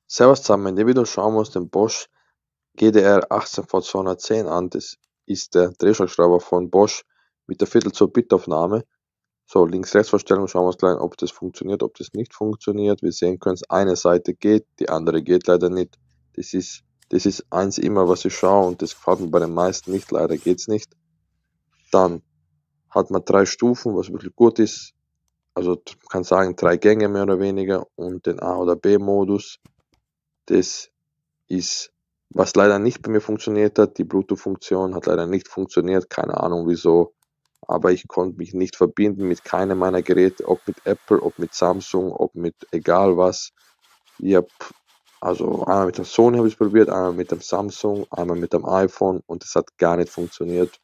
Servus zusammen, in dem Video schauen wir uns den Bosch GDR 18V210 an. Das ist der Drehschraubschrauber von Bosch mit der Viertel-Zoll-Bit-Aufnahme. So, Links-Rechts-Verstellung schauen wir uns gleich an, ob das funktioniert, ob das nicht funktioniert. Wir sehen können, eine Seite geht, die andere geht leider nicht. Das ist eins immer, was ich schaue, und das gefällt mir bei den meisten nicht. Leider geht es nicht. Dann hat man 3 Stufen, was wirklich gut ist. Also man kann sagen 3 Gänge mehr oder weniger, und den A- oder B-Modus. Das ist, was leider nicht bei mir funktioniert hat. Die Bluetooth-Funktion hat leider nicht funktioniert, keine Ahnung wieso, aber ich konnte mich nicht verbinden mit keinem meiner Geräte, ob mit Apple, ob mit Samsung, ob mit egal was. Ich habe also einmal mit dem Sony habe ich probiert, einmal mit dem Samsung, einmal mit dem iPhone, und es hat gar nicht funktioniert.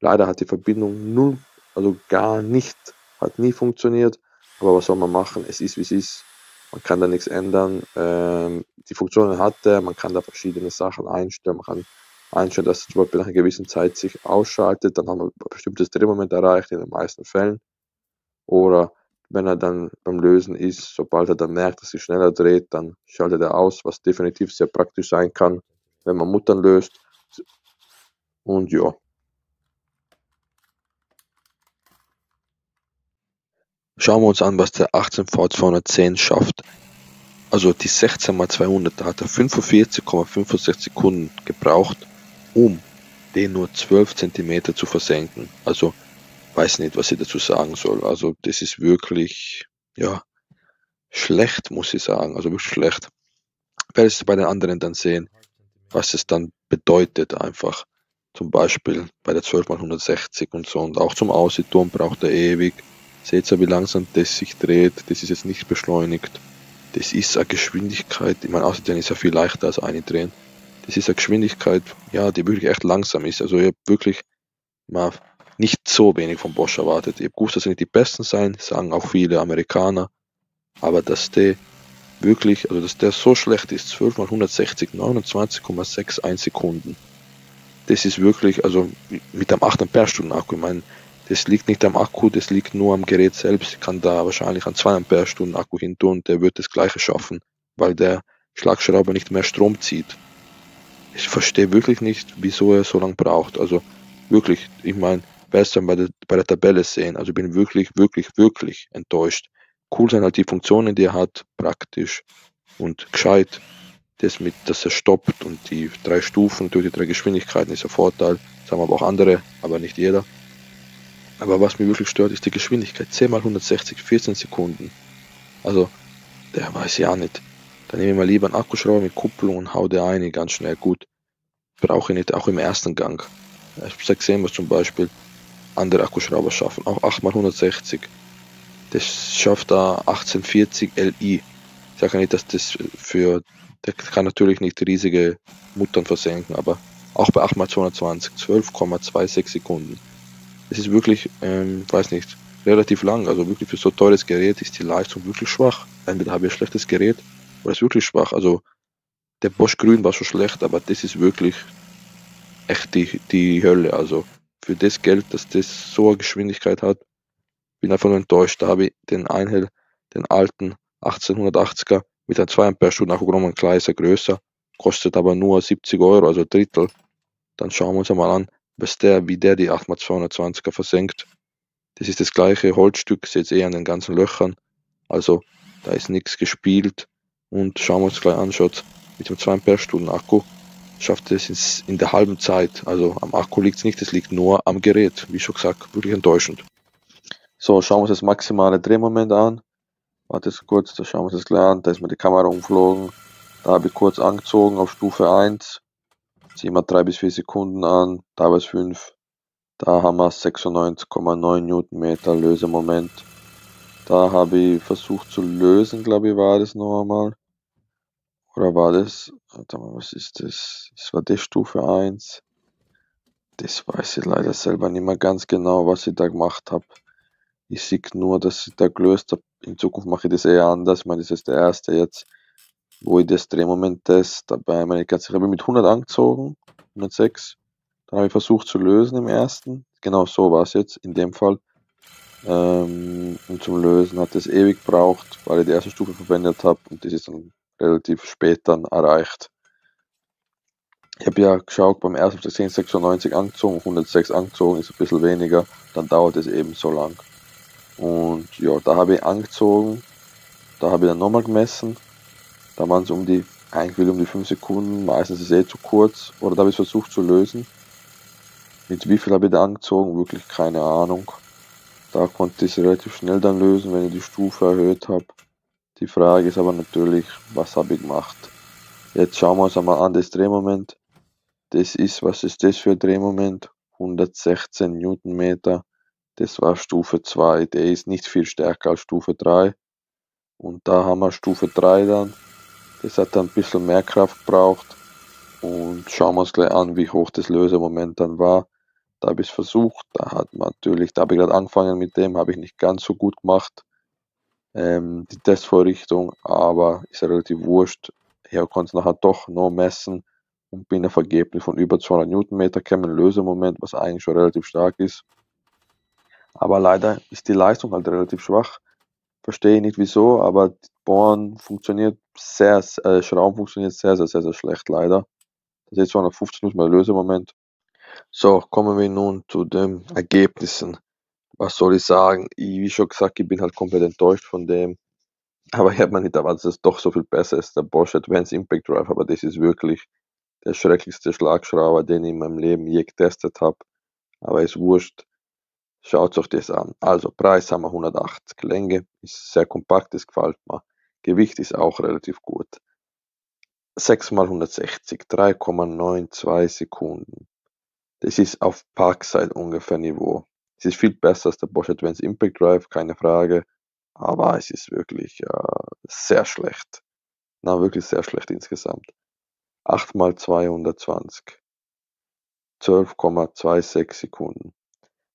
Leider hat die Verbindung null, also gar nicht, hat nie funktioniert, aber was soll man machen? Es ist wie es ist. Man kann da nichts ändern. Die Funktionen hat er, man kann da verschiedene Sachen einstellen. Man kann einstellen, dass zum Beispiel nach einer gewissen Zeit sich ausschaltet, dann haben wir ein bestimmtes Drehmoment erreicht in den meisten Fällen. Oder wenn er dann beim Lösen ist, sobald er dann merkt, dass sich schneller dreht, dann schaltet er aus, was definitiv sehr praktisch sein kann, wenn man Muttern löst. Und ja. Schauen wir uns an, was der 18V210 schafft. Also die 16x200, da hat er 45,65 Sekunden gebraucht, um den nur 12 cm zu versenken. Also weiß nicht, was ich dazu sagen soll. Also das ist wirklich, ja, schlecht, muss ich sagen. Also wirklich schlecht. Ich werde es bei den anderen dann sehen, was es dann bedeutet einfach. Zum Beispiel bei der 12x160 und so. Und auch zum Aussiehtun braucht er ewig. Seht ihr, wie langsam das sich dreht? Das ist jetzt nicht beschleunigt. Das ist eine Geschwindigkeit, ich meine, Aussiehtun ist ja viel leichter als eindrehen. Das ist eine Geschwindigkeit, ja, die wirklich echt langsam ist. Also ich habe wirklich mal nicht so wenig von Bosch erwartet. Ich habe gewusst, dass sie nicht die Besten sein, sagen auch viele Amerikaner. Aber dass der wirklich, also dass der so schlecht ist, 12x160, 29,61 Sekunden. Das ist wirklich, also mit einem 8 Ampere-Stunden Akku, ich meine, das liegt nicht am Akku, das liegt nur am Gerät selbst. Ich kann da wahrscheinlich einen 2 Ampere-Stunden Akku hin tun, der wird das gleiche schaffen, weil der Schlagschrauber nicht mehr Strom zieht. Ich verstehe wirklich nicht, wieso er so lange braucht. Also wirklich, ich meine, werde es dann bei der Tabelle sehen. Also ich bin wirklich, wirklich, wirklich enttäuscht. Cool sind halt die Funktionen, die er hat, praktisch und gescheit. Das mit, dass er stoppt, und die 3 Stufen durch die 3 Geschwindigkeiten ist ein Vorteil. Das haben aber auch andere, aber nicht jeder. Aber was mich wirklich stört, ist die Geschwindigkeit. 10x160, 14 Sekunden. Also, der weiß ja nicht. Dann nehme ich mal lieber einen Akkuschrauber mit Kupplung und hau der eine ganz schnell gut. Brauche ich nicht, auch im ersten Gang. Ich habe gesehen, was zum Beispiel andere Akkuschrauber schaffen. Auch 8x160. Das schafft da 1840 Li. Ich sage nicht, dass das der kann natürlich nicht riesige Muttern versenken, aber auch bei 8x220, 12,26 Sekunden. Es ist wirklich, weiß nicht, relativ lang. Also wirklich für so teures Gerät ist die Leistung wirklich schwach. Entweder habe ich ein schlechtes Gerät oder ist wirklich schwach. Also der Bosch Grün war schon schlecht, aber das ist wirklich echt die Hölle. Also für das Geld, dass das so eine Geschwindigkeit hat, bin einfach nur enttäuscht. Da habe ich den Einhell, den alten 1880er mit einem 2 Ampere Stunden Akku genommen, klar ist er größer, kostet aber nur 70 Euro, also ein Drittel. Dann schauen wir uns einmal an, wie der die 8x220er versenkt. Das ist das gleiche Holzstück, seht ihr an den ganzen Löchern. Also da ist nichts gespielt. Und schauen wir uns gleich an, schaut, mit dem 2 Ampere Stunden Akku schafft es in der halben Zeit. Also am Akku liegt es nicht, es liegt nur am Gerät. Wie schon gesagt, wirklich enttäuschend. So, schauen wir uns das maximale Drehmoment an. Warte kurz, da schauen wir uns das gleich an. Da ist mir die Kamera umgeflogen. Da habe ich kurz angezogen auf Stufe 1. Ziehen wir 3 bis 4 Sekunden an, teilweise 5. Da haben wir 96,9 Newtonmeter Lösemoment. Da habe ich versucht zu lösen, glaube ich, war das noch einmal. Oder war das, warte mal, was ist das? Das war die Stufe 1. Das weiß ich leider selber nicht mehr ganz genau, was ich da gemacht habe. Ich sehe nur, dass ich da gelöst habe. In Zukunft mache ich das eher anders. Ich meine, das ist der erste jetzt, wo ich das Drehmoment teste. Dabei meine ich ganz sicher, habe ich mit 100 angezogen, 106. Dann habe ich versucht zu lösen im ersten. Genau so war es jetzt in dem Fall. Und zum Lösen hat es ewig gebraucht, weil ich die erste Stufe verwendet habe. Und das ist dann relativ spät dann erreicht. Ich habe ja geschaut, beim ersten 10 96 angezogen, 106 angezogen, ist ein bisschen weniger, dann dauert es eben so lang. Und ja, da habe ich angezogen, da habe ich dann nochmal gemessen, da waren es eigentlich um die 5 Sekunden, meistens ist es zu kurz, oder da habe ich es versucht zu lösen. Mit wie viel habe ich da angezogen, wirklich keine Ahnung. Da konnte ich es relativ schnell dann lösen, wenn ich die Stufe erhöht habe. Die Frage ist aber natürlich, was habe ich gemacht? Jetzt schauen wir uns einmal an, das Drehmoment. Was ist das für ein Drehmoment? 116 Newtonmeter. Das war Stufe 2. Der ist nicht viel stärker als Stufe 3. Und da haben wir Stufe 3 dann. Das hat dann ein bisschen mehr Kraft gebraucht. Und schauen wir uns gleich an, wie hoch das Lösemoment dann war. Da habe ich es versucht. Da habe ich gerade angefangen mit dem, habe ich nicht ganz so gut gemacht. Die Testvorrichtung, aber ist ja relativ wurscht. Ich konnte es nachher doch noch messen und bin auf Ergebnis von über 200 Newtonmeter gekommen, Lösemoment, was eigentlich schon relativ stark ist. Aber leider ist die Leistung halt relativ schwach. Verstehe nicht wieso, aber Schrauben funktioniert sehr, sehr, sehr schlecht leider. Das ist 250 Newtonmeter Lösemoment. So, kommen wir nun zu den Ergebnissen. Was soll ich sagen? Wie schon gesagt, ich bin halt komplett enttäuscht von dem. Aber ich habe mir nicht erwartet, dass es doch so viel besser ist. Der Bosch Advanced Impact Drive, aber das ist wirklich der schrecklichste Schlagschrauber, den ich in meinem Leben je getestet habe. Aber ist wurscht. Schaut euch das an. Also Preis haben wir 180. Länge ist sehr kompakt, das gefällt mir. Gewicht ist auch relativ gut. 6 mal 160, 3,92 Sekunden. Das ist auf Parkside ungefähr Niveau. Es ist viel besser als der Bosch Advanced Impact Drive, keine Frage. Aber es ist wirklich sehr schlecht. Na, wirklich sehr schlecht insgesamt. 8 mal 220. 12,26 Sekunden.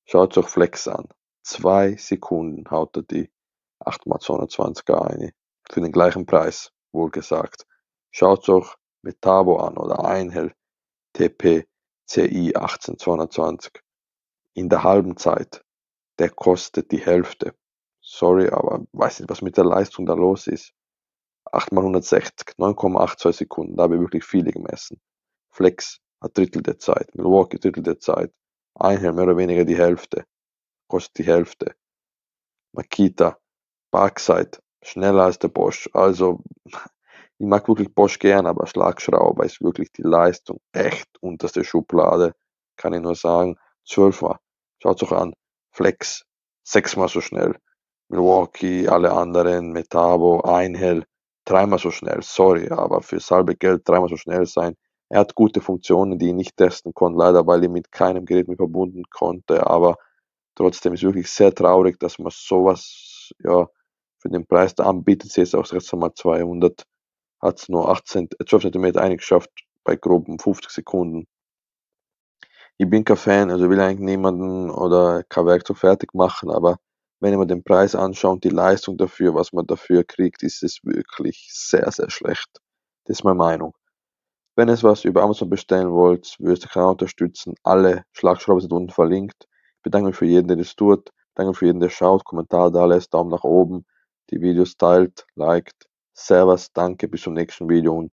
Schaut euch Flex an. 2 Sekunden haut er die 8 mal 220er ein. Für den gleichen Preis, wohlgesagt. Schaut euch Metabo an oder Einhell TP CI 18220. In der halben Zeit. Der kostet die Hälfte. Sorry, aber weiß nicht, was mit der Leistung da los ist. 8 mal 160, 9,82 Sekunden, da habe ich wirklich viele gemessen. Flex hat Drittel der Zeit, Milwaukee Drittel der Zeit, Einhell mehr oder weniger die Hälfte, kostet die Hälfte. Makita, Parkside, schneller als der Bosch. Also, ich mag wirklich Bosch gern, aber Schlagschrauber ist wirklich die Leistung echt unterste Schublade, kann ich nur sagen. 12er, schaut euch an, Flex, 6-mal so schnell. Milwaukee, alle anderen, Metabo, Einhell, 3-mal so schnell. Sorry, aber für halbe Geld 3-mal so schnell sein. Er hat gute Funktionen, die ich nicht testen konnte, leider, weil ich mit keinem Gerät mehr verbunden konnte, aber trotzdem ist wirklich sehr traurig, dass man sowas, ja, für den Preis da anbietet. Sie ist auch jetzt mal 200, hat es nur 12 cm eingeschafft bei groben 50 Sekunden. Ich bin kein Fan, also will eigentlich niemanden oder kein Werkzeug fertig machen, aber wenn ich mir den Preis anschaue und die Leistung dafür, was man dafür kriegt, ist es wirklich sehr, sehr schlecht. Das ist meine Meinung. Wenn ihr was über Amazon bestellen wollt, würde ich den Kanal unterstützen. Alle Schlagschrauber sind unten verlinkt. Ich bedanke mich für jeden, der das tut. Danke für jeden, der schaut, Kommentar da lässt, Daumen nach oben, die Videos teilt, liked. Servus, danke, bis zum nächsten Video und